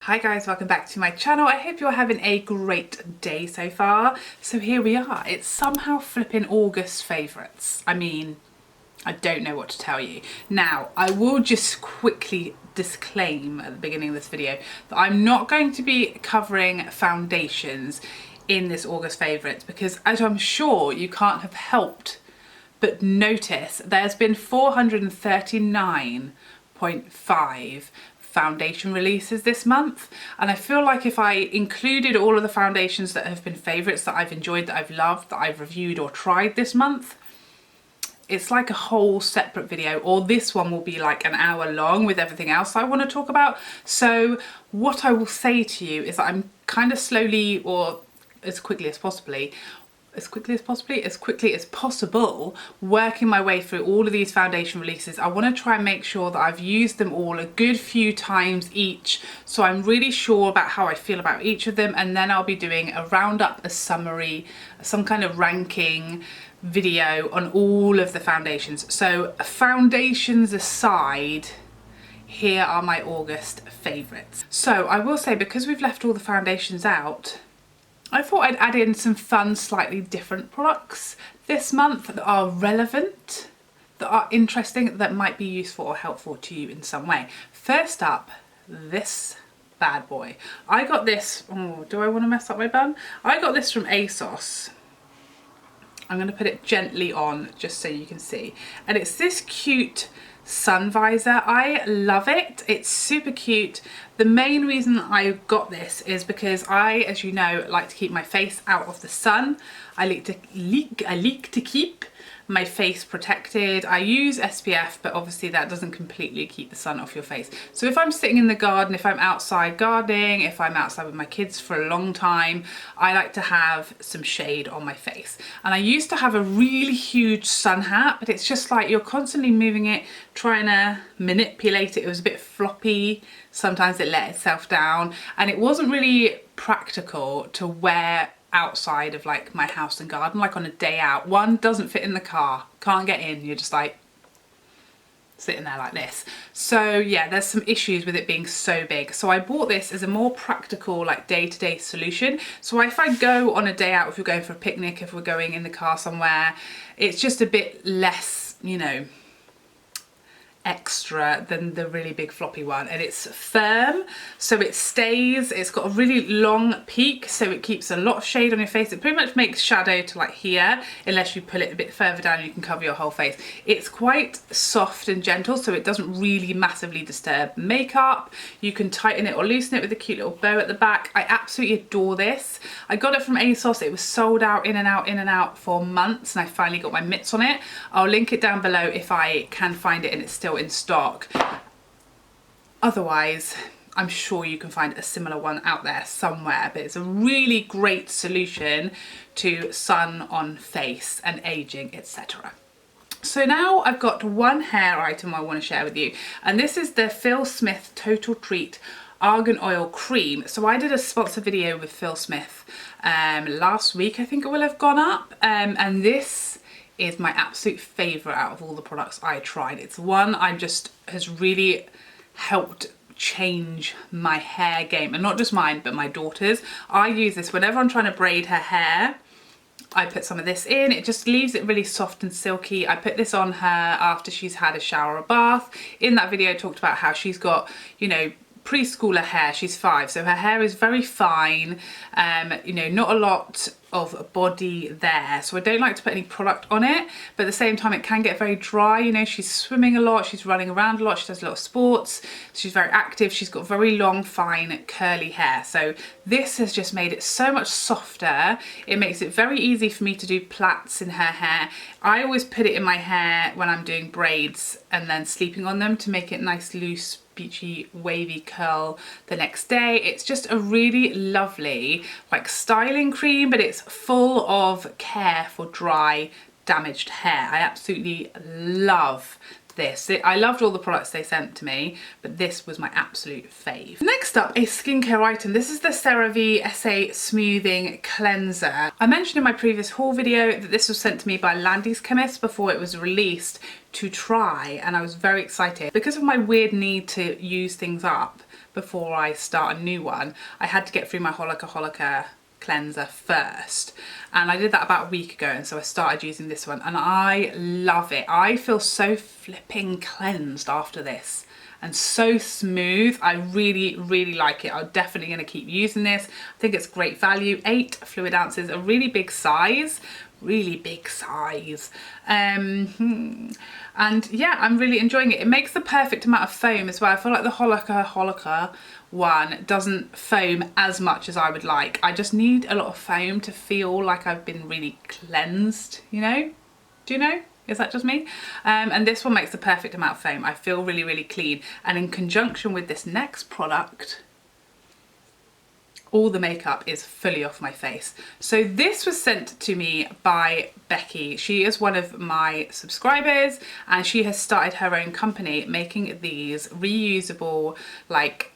Hi guys, welcome back to my channel. I hope you're having a great day so far. So here we are. It's somehow flipping August favourites. I mean, I don't know what to tell you. Now, I will just quickly disclaim at the beginning of this video that I'm not going to be covering foundations in this August favourites because, as I'm sure you can't have helped but notice, there's been 439.5 foundation releases this month, and I feel like if I included all of the foundations that have been favourites, that I've enjoyed, that I've loved, that I've reviewed or tried this month, it's like a whole separate video, or this one will be like an hour long with everything else I want to talk about. So what I will say to you is that I'm kind of slowly, or as quickly as possible, working my way through all of these foundation releases. I want to try and make sure that I've used them all a good few times each, so I'm really sure about how I feel about each of them, and then I'll be doing a roundup, a summary, some kind of ranking video on all of the foundations. So foundations aside, here are my August favourites. So I will say, because we've left all the foundations out, I thought I'd add in some fun, slightly different products this month that are relevant, that are interesting, that might be useful or helpful to you in some way. First up, this bad boy. I got this, oh, do I want to mess up my bun? I got this from Asos. I'm going to put it gently on just so you can see. And it's this cute sun visor. I love it. It's super cute. The main reason I got this is because I, as you know, like to keep my face out of the sun. I like to keep my face protected. I use SPF, but obviously that doesn't completely keep the sun off your face. So if I'm sitting in the garden, if I'm outside gardening, if I'm outside with my kids for a long time, I like to have some shade on my face. And I used to have a really huge sun hat, but it's just like you're constantly moving it, trying to manipulate it. It was a bit floppy. Sometimes it let itself down, and it wasn't really practical to wear outside of like my house and garden, like on a day out. One, doesn't fit in the car, can't get in, you're just like sitting there like this. So yeah, there's some issues with it being so big. So I bought this as a more practical, like day-to-day solution. So if I go on a day out, if we're going for a picnic, if we're going in the car somewhere, it's just a bit less, you know, extra than the really big floppy one, and it's firm, so it stays. It's got a really long peak, so it keeps a lot of shade on your face. It pretty much makes shadow to like here, unless you pull it a bit further down, you can cover your whole face. It's quite soft and gentle, so it doesn't really massively disturb makeup. You can tighten it or loosen it with a cute little bow at the back. I absolutely adore this. I got it from Asos. It was sold out, in and out for months, and I finally got my mitts on it. I'll link it down below if I can find it and it's still in stock. Otherwise, I'm sure you can find a similar one out there somewhere, but it's a really great solution to sun on face and aging, etc. So now I've got one hair item I want to share with you, and this is the Phil Smith Total Treat Argan Oil Cream. So I did a sponsor video with Phil Smith last week, I think it will have gone up, and this is my absolute favourite out of all the products I tried. It's one has really helped change my hair game, and not just mine, but my daughter's. I use this whenever I'm trying to braid her hair. I put some of this in, it just leaves it really soft and silky. I put this on her after she's had a shower or bath. In that video I talked about how she's got, you know, preschooler hair. She's 5, so her hair is very fine, you know, not a lot of body there, so I don't like to put any product on it, but at the same time it can get very dry. You know, she's swimming a lot, she's running around a lot, she does a lot of sports, she's very active, she's got very long, fine, curly hair. So this has just made it so much softer. It makes it very easy for me to do plaits in her hair. I always put it in my hair when I'm doing braids and then sleeping on them to make it nice, loose, beachy, wavy curl the next day. It's just a really lovely like styling cream, but it's full of care for dry, damaged hair. I absolutely love this. I loved all the products they sent to me, but this was my absolute fave. Next up, a skincare item. This is the Cerave SA Smoothing Cleanser. I mentioned in my previous haul video that this was sent to me by Landy's Chemist before it was released to try, and I was very excited. Because of my weird need to use things up before I start a new one, I had to get through my Holika cleanser first, and I did that about a week ago, and so I started using this one and I love it. I feel so flipping cleansed after this and so smooth. I really like it. I'm definitely going to keep using this. I think it's great value. 8 fluid ounces, a really big size. And yeah, I'm really enjoying it. It makes the perfect amount of foam as well. I feel like the Holika one doesn't foam as much as I would like. I just need a lot of foam to feel like I've been really cleansed, you know? Do you know? Is that just me? And this one makes the perfect amount of foam. I feel really clean. And in conjunction with this next product, all the makeup is fully off my face. So this was sent to me by Beki. She is one of my subscribers and she has started her own company making these reusable, like,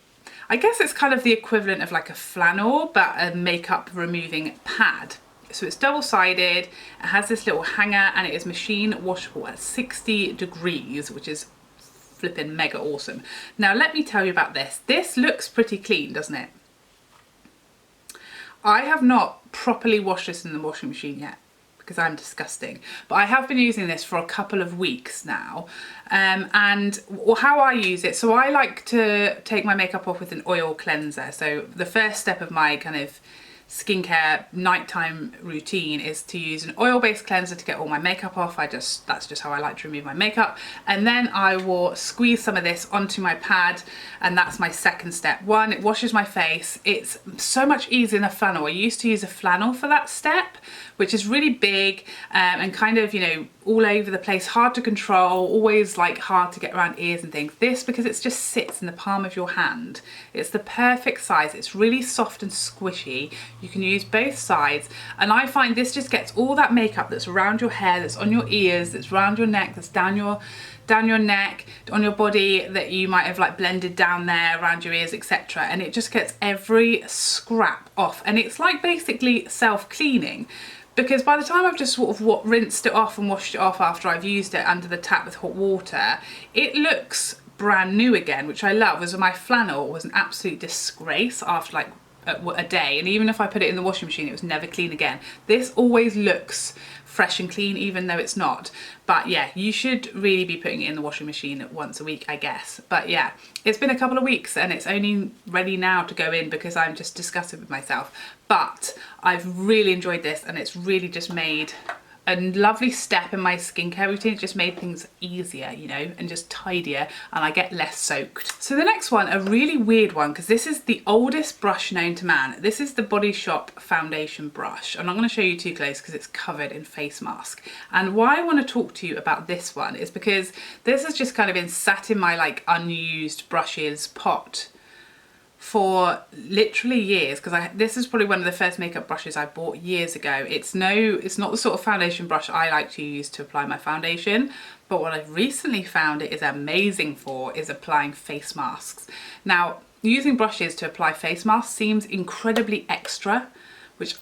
I guess it's kind of the equivalent of like a flannel, but a makeup removing pad. So it's double-sided, it has this little hanger, and it is machine washable at 60 degrees, which is flipping mega awesome. Now let me tell you about this. This looks pretty clean, doesn't it? I have not properly washed this in the washing machine yet because I'm disgusting, but I have been using this for a couple of weeks now. And how I use it, so I like to take my makeup off with an oil cleanser. So the first step of my kind of skincare nighttime routine is to use an oil-based cleanser to get all my makeup off. That's just how I like to remove my makeup. And then I will squeeze some of this onto my pad, and that's my second step. One, it washes my face. It's so much easier than a flannel. I used to use a flannel for that step, which is really big and kind of, you know, all over the place, hard to control, always like hard to get around ears and things. This, because it just sits in the palm of your hand, it's the perfect size. It's really soft and squishy. You can use both sides, and I find this just gets all that makeup that's around your hair, that's on your ears, that's around your neck, that's down your neck, on your body, that you might have like blended down there around your ears, etc. And it just gets every scrap off, and it's like basically self-cleaning. Because by the time I've just sort of rinsed it off and washed it off after I've used it under the tap with hot water, it looks brand new again, which I love. As my flannel was an absolute disgrace after like a day, and even if I put it in the washing machine, it was never clean again. This always looks fresh and clean, even though it's not. But yeah, you should really be putting it in the washing machine once a week, I guess. But yeah, it's been a couple of weeks and it's only ready now to go in because I'm just disgusted with myself. But I've really enjoyed this, and it's really just made a lovely step in my skincare routine. It just made things easier, you know, and just tidier, and I get less soaked. So the next one, a really weird one, because this is the oldest brush known to man. This is the Body Shop foundation brush, and I'm going to show you too close because it's covered in face mask. And why I want to talk to you about this one is because this has just kind of been sat in my like unused brushes pot for literally years, because this is probably one of the first makeup brushes I bought years ago. It's not the sort of foundation brush I like to use to apply my foundation, but what I've recently found it is amazing for is applying face masks. Now, using brushes to apply face masks seems incredibly extra, which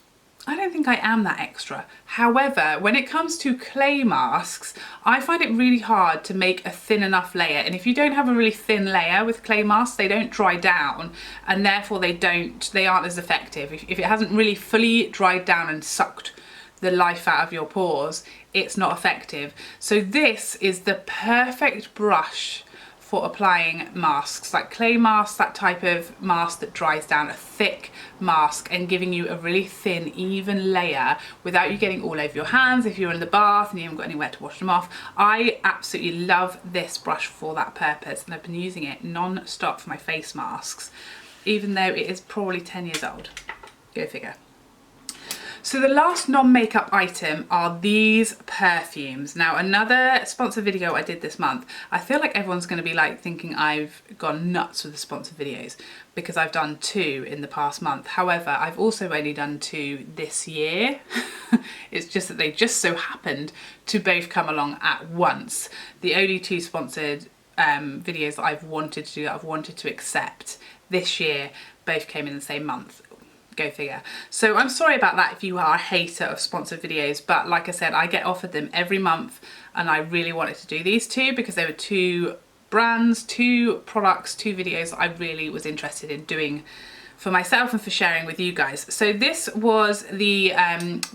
I don't think I am that extra. However, when it comes to clay masks, I find it really hard to make a thin enough layer. And if you don't have a really thin layer with clay masks, they don't dry down, and therefore they aren't as effective. If it hasn't really fully dried down and sucked the life out of your pores, it's not effective. So this is the perfect brush for applying masks, like clay masks, that type of mask that dries down, a thick mask, and giving you a really thin, even layer without you getting all over your hands if you're in the bath and you haven't got anywhere to wash them off. I absolutely love this brush for that purpose, and I've been using it non-stop for my face masks, even though it is probably 10 years old. Go figure. So the last non-makeup item are these perfumes. Now, another sponsored video I did this month. I feel like everyone's going to be like thinking I've gone nuts with the sponsored videos because I've done 2 in the past month. However, I've also only done 2 this year. It's just that they just so happened to both come along at once. The only 2 sponsored videos that I've wanted to do, that I've wanted to accept this year, both came in the same month. Go figure. So I'm sorry about that if you are a hater of sponsored videos, but like I said, I get offered them every month, and I really wanted to do these 2 because they were 2 brands, 2 products, 2 videos that I really was interested in doing for myself and for sharing with you guys. So this was the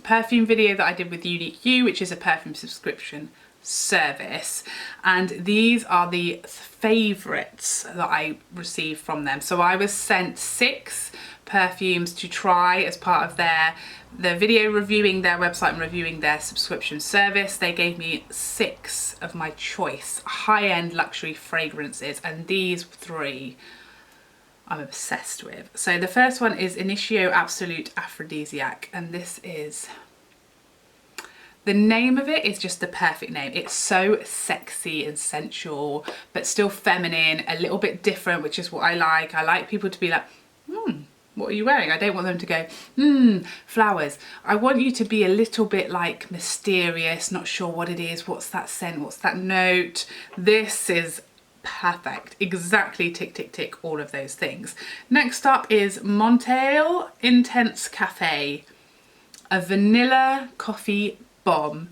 perfume video that I did with Yuniqu, which is a perfume subscription service, and these are the favorites that I received from them. So I was sent 6 perfumes to try as part of their video reviewing their website and reviewing their subscription service. They gave me 6 of my choice high-end luxury fragrances, and these 3 I'm obsessed with. So the first one is Initio Absolute Aphrodisiac, and this is, the name of it is just the perfect name. It's so sexy and sensual, but still feminine, a little bit different, which is what I like. I like people to be like, what are you wearing? I don't want them to go, flowers. I want you to be a little bit like mysterious, not sure what it is, what's that scent, what's that note. This is perfect, exactly tick tick tick, all of those things. Next up is Montale Intense Cafe, a vanilla coffee bomb,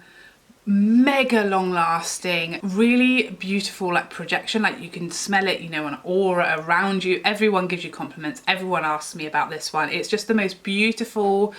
mega long lasting, really beautiful, like projection, like you can smell it, you know, an aura around you. Everyone gives you compliments, everyone asks me about this one. It's just the most beautiful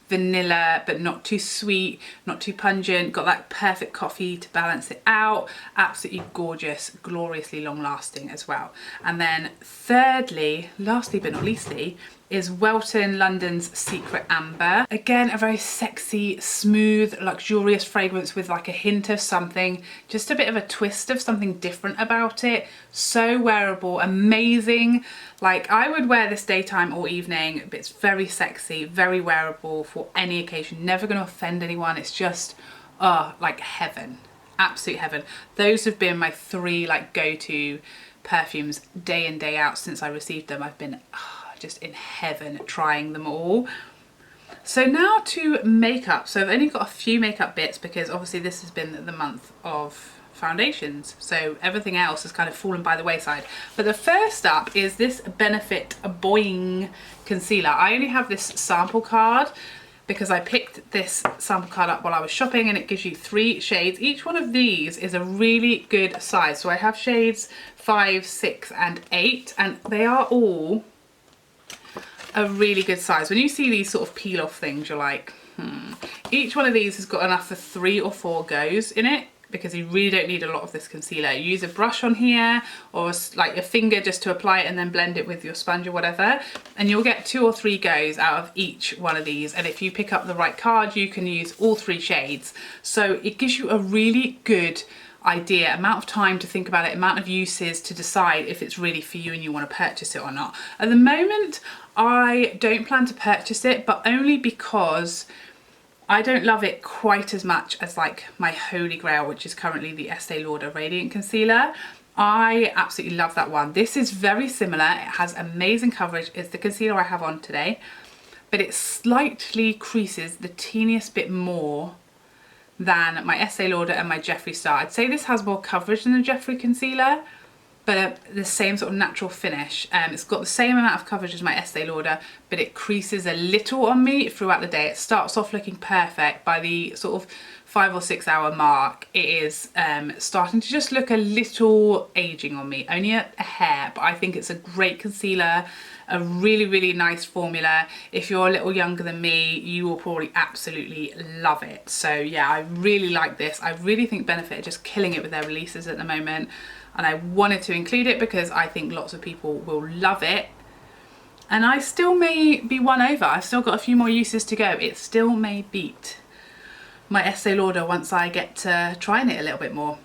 vanilla, but not too sweet, not too pungent, got that perfect coffee to balance it out. Absolutely gorgeous, gloriously long lasting as well. And then thirdly, lastly but not leastly, is Welton London's Secret Amber. Again, a very sexy, smooth, luxurious fragrance with like a hint of something, just a bit of a twist of something different about it. So wearable, amazing. Like, I would wear this daytime or evening, but it's very sexy, very wearable for any occasion. Never gonna offend anyone. It's just, like heaven, absolute heaven. Those have been my 3 like go-to perfumes day in, day out since I received them. I've been just in heaven trying them all. So now to makeup. So I've only got a few makeup bits because obviously this has been the month of foundations, so everything else has kind of fallen by the wayside. But the first up is this Benefit Boi-ing concealer. I only have this sample card because I picked this sample card up while I was shopping, and it gives you 3 shades. Each one of these is a really good size. So I have shades 5, 6 and 8, and they are all a really good size. When you see these sort of peel off things, you're like, Each one of these has got enough for 3 or 4 goes in it, because you really don't need a lot of this concealer. You use a brush on here or like a finger just to apply it and then blend it with your sponge or whatever, and you'll get 2 or 3 goes out of each one of these. And if you pick up the right card, you can use all 3 shades. So it gives you a really good idea, amount of time to think about it, amount of uses to decide if it's really for you and you want to purchase it or not. At the moment, I don't plan to purchase it, but only because I don't love it quite as much as like my holy grail, which is currently the Estee Lauder Radiant Concealer. I absolutely love that one. This is very similar. It has amazing coverage. It's the concealer I have on today, but it slightly creases the teeniest bit more than my Estee Lauder and my Jeffree Star. I'd say this has more coverage than the Jeffree concealer, but the same sort of natural finish. It's got the same amount of coverage as my Estee Lauder, but it creases a little on me throughout the day. It starts off looking perfect. By the sort of 5 or 6 hour mark, it is starting to just look a little aging on me, only a hair, but I think it's a great concealer, a really, really nice formula. If you're a little younger than me, you will probably absolutely love it. So yeah, I really like this. I really think Benefit are just killing it with their releases at the moment, and I wanted to include it because I think lots of people will love it. And I still may be won over. I've still got a few more uses to go. It still may beat my Estee Lauder once I get to trying it a little bit more.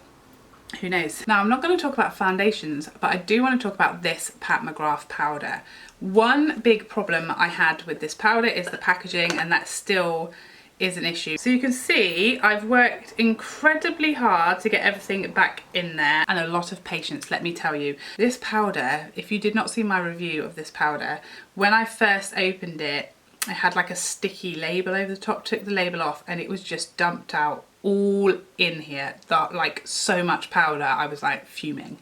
Who knows? Now, I'm not going to talk about foundations, but I do want to talk about this Pat McGrath powder. One big problem I had with this powder is the packaging, and that still is an issue. So you can see I've worked incredibly hard to get everything back in there, and a lot of patience, let me tell you. This powder, if you did not see my review of this powder, when I first opened it, I had like a sticky label over the top, took the label off, and it was just dumped out all in here. That, like, so much powder, I was like fuming.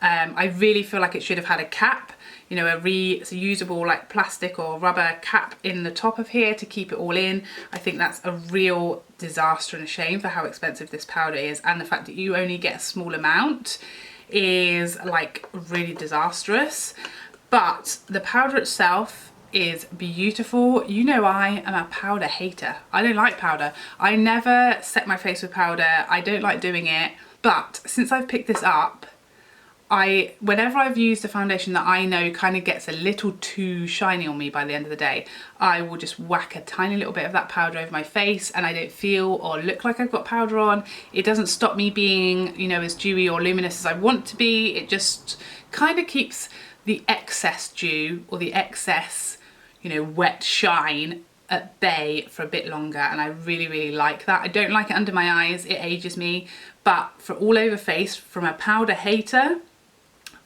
I really feel like it should have had a cap, you know, a reusable like plastic or rubber cap in the top of here to keep it all in. I think that's a real disaster and a shame for how expensive this powder is, and the fact that you only get a small amount. is like really disastrous, but the powder itself is beautiful. You know, I am a powder hater. I don't like powder. I never set my face with powder. I don't like doing it. But since I've picked this up, whenever I've used a foundation that I know kind of gets a little too shiny on me by the end of the day, I will just whack a tiny little bit of that powder over my face, and I don't feel or look like I've got powder on. It doesn't stop me being, you know, as dewy or luminous as I want to be. It just kind of keeps the excess dew or the excess, you know, wet shine at bay for a bit longer, and I really, really like that. I don't like it under my eyes, it ages me, but for all over face, from a powder hater,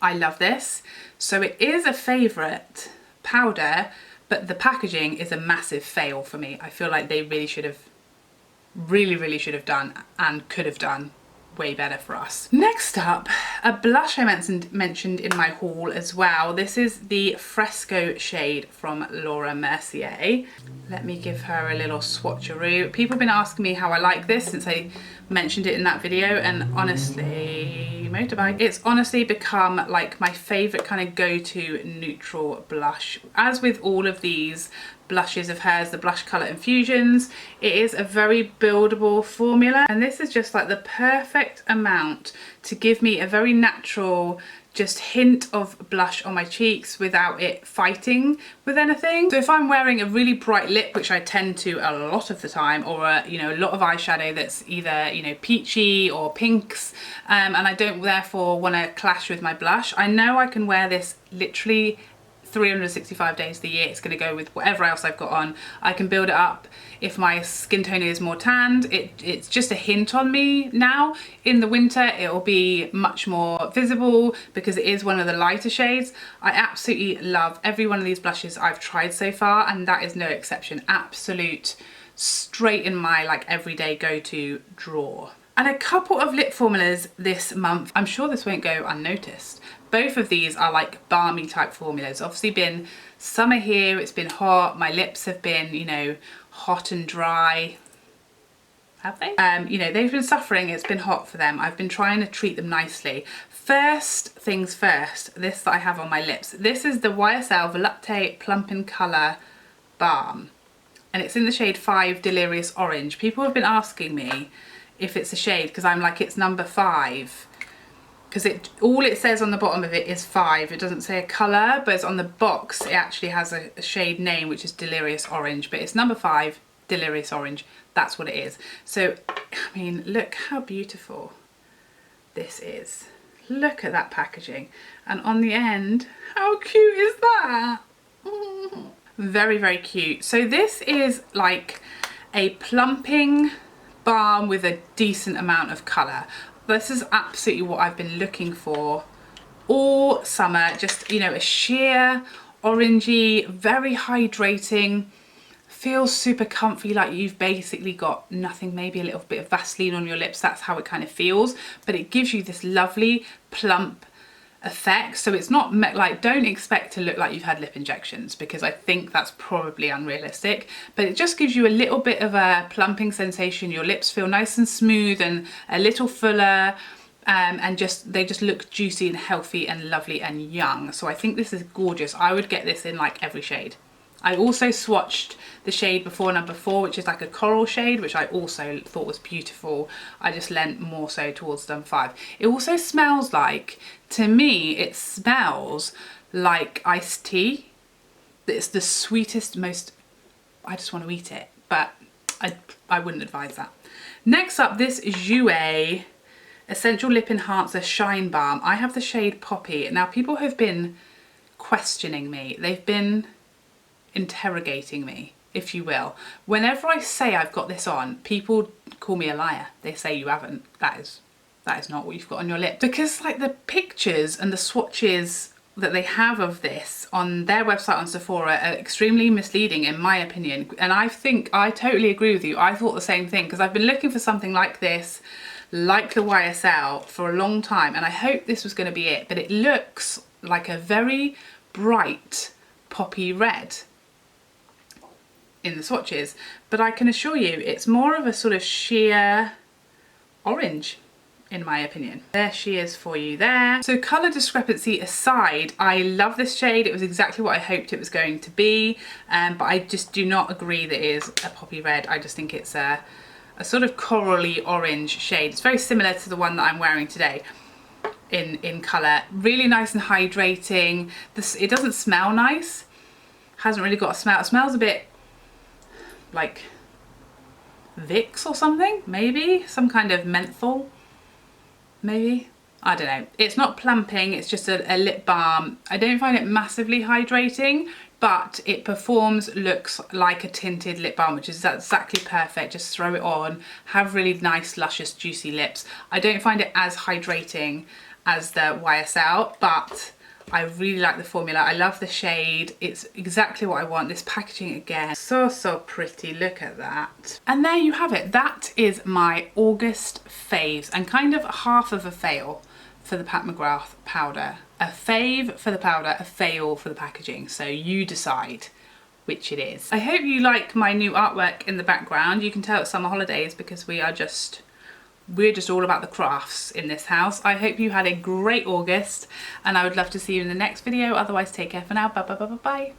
I love this. So it is a favourite powder, but the packaging is a massive fail for me. I feel like they really should have, really should have done and could have done way better for us. Next up, a blush I mentioned in my haul as well. This is the Fresco shade from Laura Mercier. Let me give her a little swatcheroo. People have been asking me how I like this since I mentioned it in that video, and honestly, motorbike, it's honestly become like my favourite kind of go-to neutral blush. As with all of these blushes of hers, the blush colour infusions, it is a very buildable formula, and this is just like the perfect amount to give me a very natural just hint of blush on my cheeks without it fighting with anything. So if I'm wearing a really bright lip, which I tend to a lot of the time, or you know, a lot of eyeshadow that's either, you know, peachy or pinks, and I don't therefore want to clash with my blush, I know I can wear this literally 365 days of the year. It's going to go with whatever else I've got on. I can build it up if my skin tone is more tanned. It's just a hint on me now. In the winter it will be much more visible because it is one of the lighter shades. I absolutely love every one of these blushes I've tried so far, and that is no exception. Absolute straight in my like everyday go-to drawer. And a couple of lip formulas this month. I'm sure this won't go unnoticed. Both of these are like balmy type formulas. Obviously been summer here, it's been hot, my lips have been, you know, hot and dry. Have they? You know, they've been suffering, it's been hot for them. I've been trying to treat them nicely. First things first, this that I have on my lips. This is the YSL Volupte Plump in Colour Balm. And it's in the shade 5 Delirious Orange. People have been asking me if it's a shade, because I'm like, it's number 5. Because all it says on the bottom of it is 5. It doesn't say a colour, but it's on the box. It actually has a shade name, which is Delirious Orange, but it's number 5, Delirious Orange. That's what it is. So, I mean, look how beautiful this is. Look at that packaging. And on the end, how cute is that? Very, very cute. So this is like a plumping balm with a decent amount of colour. This is absolutely what I've been looking for all summer. Just, you know, a sheer orangey, very hydrating, feels super comfy, like you've basically got nothing, maybe a little bit of Vaseline on your lips. That's how it kind of feels, but it gives you this lovely plump effect. So it's not like, don't expect to look like you've had lip injections, because I think that's probably unrealistic, but it just gives you a little bit of a plumping sensation. Your lips feel nice and smooth and a little fuller, and they just look juicy and healthy and lovely and young. So I think this is gorgeous. I would get this in like every shade. I also swatched the shade before, number 4, which is like a coral shade, which I also thought was beautiful. I just leant more so towards number 5. It also smells like, to me, it smells like iced tea. It's the sweetest, most, I just want to eat it, but I wouldn't advise that. Next up, this Jouer Essential Lip Enhancer Shine Balm. I have the shade Poppy. Now, people have been questioning me. They've been interrogating me, if you will. Whenever I say I've got this on, people call me a liar. They say you haven't. That is not what you've got on your lip. Because like the pictures and the swatches that they have of this on their website on Sephora are extremely misleading in my opinion. And I think I totally agree with you. I thought the same thing, because I've been looking for something like this, like the YSL, for a long time, and I hoped this was going to be it. But it looks like a very bright poppy red in the swatches, but I can assure you it's more of a sort of sheer orange in my opinion. There she is for you there. So colour discrepancy aside, I love this shade. It was exactly what I hoped it was going to be, but I just do not agree that it is a poppy red. I just think it's a sort of corally orange shade. It's very similar to the one that I'm wearing today in colour. Really nice and hydrating. It doesn't smell nice. Hasn't really got a smell. It smells a bit like Vicks or something, maybe some kind of menthol, maybe, I don't know. It's not plumping, it's just a lip balm. I don't find it massively hydrating, but it looks like a tinted lip balm, which is exactly perfect. Just throw it on, have really nice luscious juicy lips. I don't find it as hydrating as the YSL, but I really like the formula. I love the shade. It's exactly what I want. This packaging again, so pretty. Look at that. And there you have it. That is my August faves, and kind of half of a fail for the Pat McGrath powder. A fave for the powder, a fail for the packaging. So you decide which it is. I hope you like my new artwork in the background. You can tell it's summer holidays because we're just all about the crafts in this house. I hope you had a great August, and I would love to see you in the next video. Otherwise, take care for now. Bye bye bye bye bye.